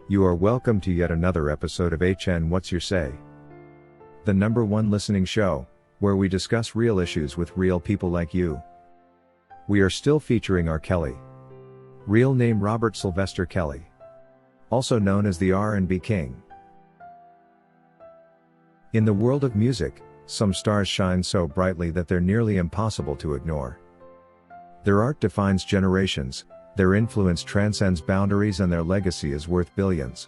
You are welcome to yet another episode of HN What's Your Say? The #1 listening show, where we discuss real issues with real people like you. We are still featuring R. Kelly. Real name Robert Sylvester Kelly. Also known as the R&B King. In the world of music, some stars shine so brightly that they're nearly impossible to ignore. Their art defines generations, their influence transcends boundaries, and their legacy is worth billions.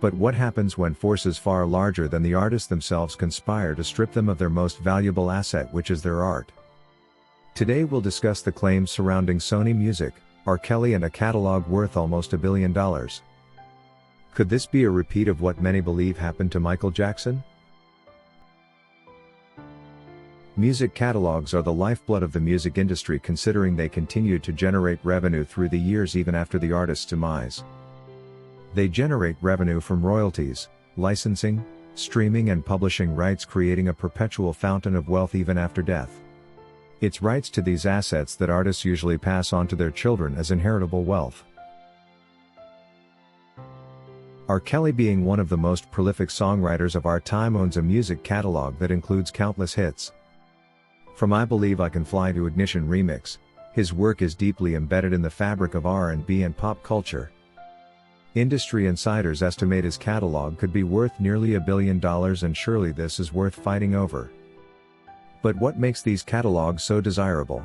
But what happens when forces far larger than the artists themselves conspire to strip them of their most valuable asset, which is their art? Today we'll discuss the claims surrounding Sony Music, R. Kelly, and a catalog worth almost $1 billion. Could this be a repeat of what many believe happened to Michael Jackson? Music catalogs are the lifeblood of the music industry, considering they continue to generate revenue through the years even after the artist's demise. They generate revenue from royalties, licensing, streaming, and publishing rights, creating a perpetual fountain of wealth even after death. It's rights to these assets that artists usually pass on to their children as inheritable wealth. R. Kelly, being one of the most prolific songwriters of our time, owns a music catalog that includes countless hits. From I Believe I Can Fly to Ignition Remix, his work is deeply embedded in the fabric of R&B and pop culture. Industry insiders estimate his catalog could be worth nearly $1 billion, and surely this is worth fighting over. But what makes these catalogs so desirable?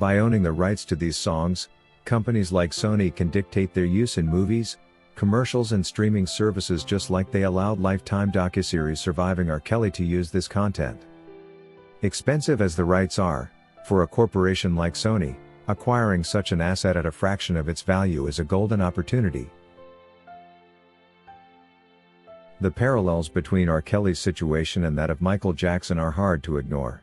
By owning the rights to these songs, companies like Sony can dictate their use in movies, commercials, and streaming services, just like they allowed Lifetime docuseries surviving R. Kelly to use this content. Expensive as the rights are, for a corporation like Sony, acquiring such an asset at a fraction of its value is a golden opportunity. The parallels between R. Kelly's situation and that of Michael Jackson are hard to ignore.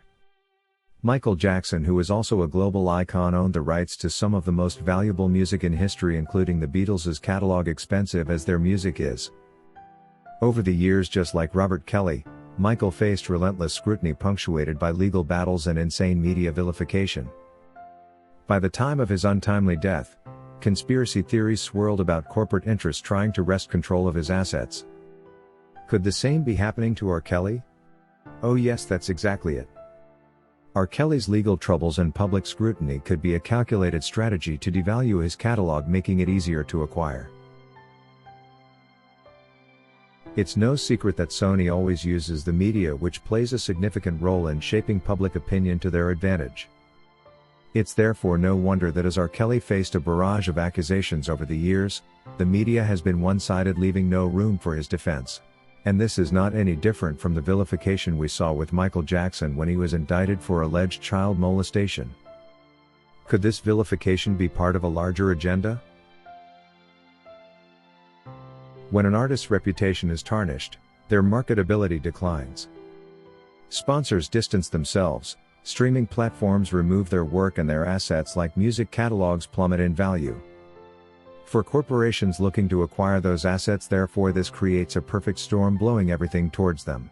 Michael Jackson, who is also a global icon, owned the rights to some of the most valuable music in history, including the Beatles' catalog, expensive as their music is. Over the years, just like Robert Kelly, Michael faced relentless scrutiny punctuated by legal battles and insane media vilification. By the time of his untimely death, conspiracy theories swirled about corporate interests trying to wrest control of his assets. Could the same be happening to R. Kelly? Oh yes, that's exactly it. R. Kelly's legal troubles and public scrutiny could be a calculated strategy to devalue his catalog, making it easier to acquire. It's no secret that Sony always uses the media, which plays a significant role in shaping public opinion to their advantage. It's therefore no wonder that as R. Kelly faced a barrage of accusations over the years, the media has been one-sided, leaving no room for his defense. And this is not any different from the vilification we saw with Michael Jackson when he was indicted for alleged child molestation. Could this vilification be part of a larger agenda? When an artist's reputation is tarnished, their marketability declines. Sponsors distance themselves, streaming platforms remove their work, and their assets like music catalogs plummet in value. For corporations looking to acquire those assets, therefore, this creates a perfect storm, blowing everything towards them.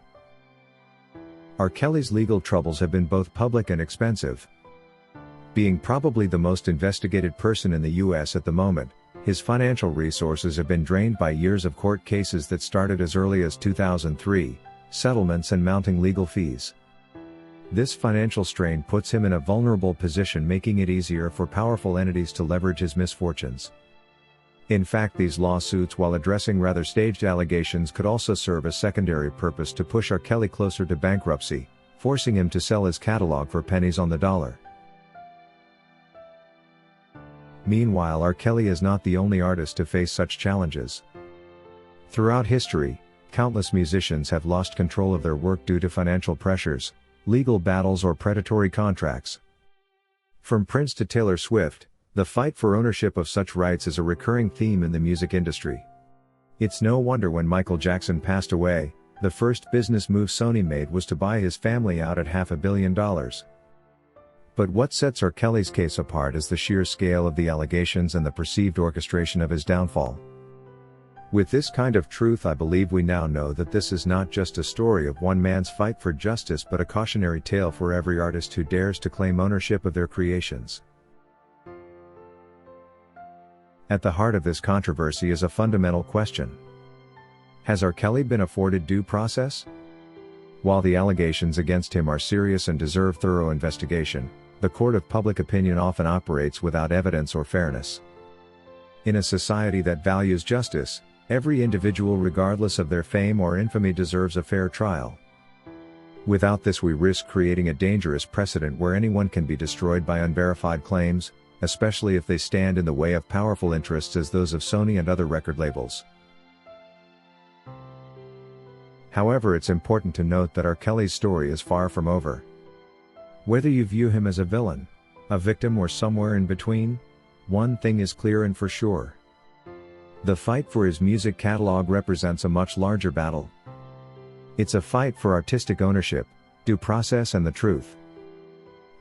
R. Kelly's legal troubles have been both public and expensive. Being probably the most investigated person in the US at the moment, his financial resources have been drained by years of court cases that started as early as 2003, settlements, and mounting legal fees. This financial strain puts him in a vulnerable position, making it easier for powerful entities to leverage his misfortunes. In fact, these lawsuits, while addressing rather staged allegations, could also serve a secondary purpose to push R. Kelly closer to bankruptcy, forcing him to sell his catalog for pennies on the dollar. Meanwhile, R. Kelly is not the only artist to face such challenges. Throughout history, countless musicians have lost control of their work due to financial pressures, legal battles, or predatory contracts. From Prince to Taylor Swift, the fight for ownership of such rights is a recurring theme in the music industry. It's no wonder when Michael Jackson passed away, the first business move Sony made was to buy his family out at $500 million. But what sets R. Kelly's case apart is the sheer scale of the allegations and the perceived orchestration of his downfall. With this kind of truth, I believe we now know that this is not just a story of one man's fight for justice, but a cautionary tale for every artist who dares to claim ownership of their creations. At the heart of this controversy is a fundamental question. Has R. Kelly been afforded due process? While the allegations against him are serious and deserve thorough investigation, the court of public opinion often operates without evidence or fairness. In a society that values justice, every individual regardless of their fame or infamy deserves a fair trial. Without this, we risk creating a dangerous precedent where anyone can be destroyed by unverified claims, especially if they stand in the way of powerful interests as those of Sony and other record labels. However, it's important to note that R. Kelly's story is far from over. Whether you view him as a villain, a victim, or somewhere in between, one thing is clear and for sure. The fight for his music catalog represents a much larger battle. It's a fight for artistic ownership, due process, and the truth.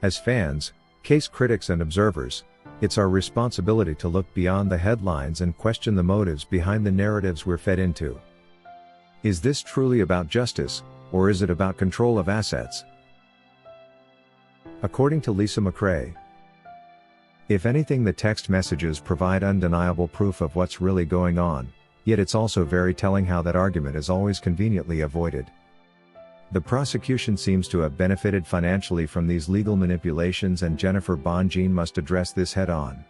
As fans, case critics, and observers, it's our responsibility to look beyond the headlines and question the motives behind the narratives we're fed into. Is this truly about justice, or is it about control of assets? According to Lisa McRae, if anything, the text messages provide undeniable proof of what's really going on, yet it's also very telling how that argument is always conveniently avoided. The prosecution seems to have benefited financially from these legal manipulations, and Jennifer Bonjean must address this head-on.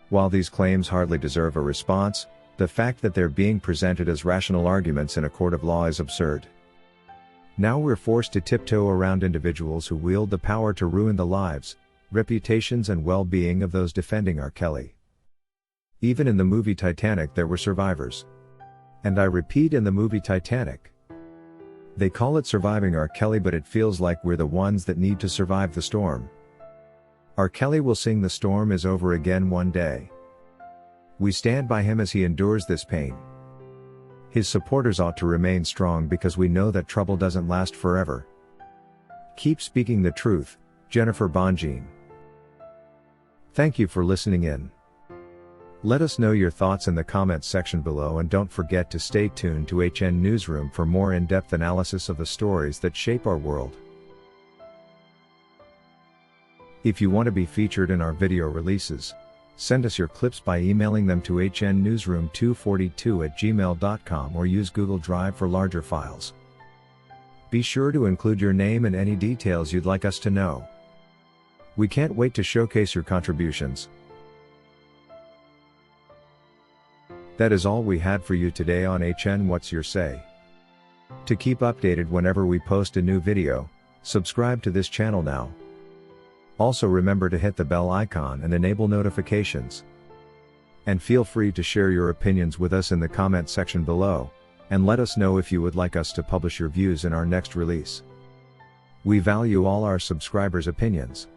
While these claims hardly deserve a response, the fact that they're being presented as rational arguments in a court of law is absurd. Now we're forced to tiptoe around individuals who wield the power to ruin the lives, reputations, and well-being of those defending R. Kelly. Even in the movie Titanic there were survivors. And I repeat, in the movie Titanic. They call it surviving R. Kelly, but it feels like we're the ones that need to survive the storm. R. Kelly will sing "The Storm Is Over" again one day. We stand by him as he endures this pain. His supporters ought to remain strong because we know that trouble doesn't last forever. Keep speaking the truth, Jennifer Bonjean. Thank you for listening in. Let us know your thoughts in the comments section below, and don't forget to stay tuned to HN Newsroom for more in-depth analysis of the stories that shape our world. If you want to be featured in our video releases, send us your clips by emailing them to hnnewsroom242@gmail.com or use Google Drive for larger files. Be sure to include your name and any details you'd like us to know. We can't wait to showcase your contributions. That is all we had for you today on HN What's Your Say. To keep updated whenever we post a new video, subscribe to this channel now. Also remember to hit the bell icon and enable notifications. And feel free to share your opinions with us in the comment section below, and let us know if you would like us to publish your views in our next release. We value all our subscribers' opinions.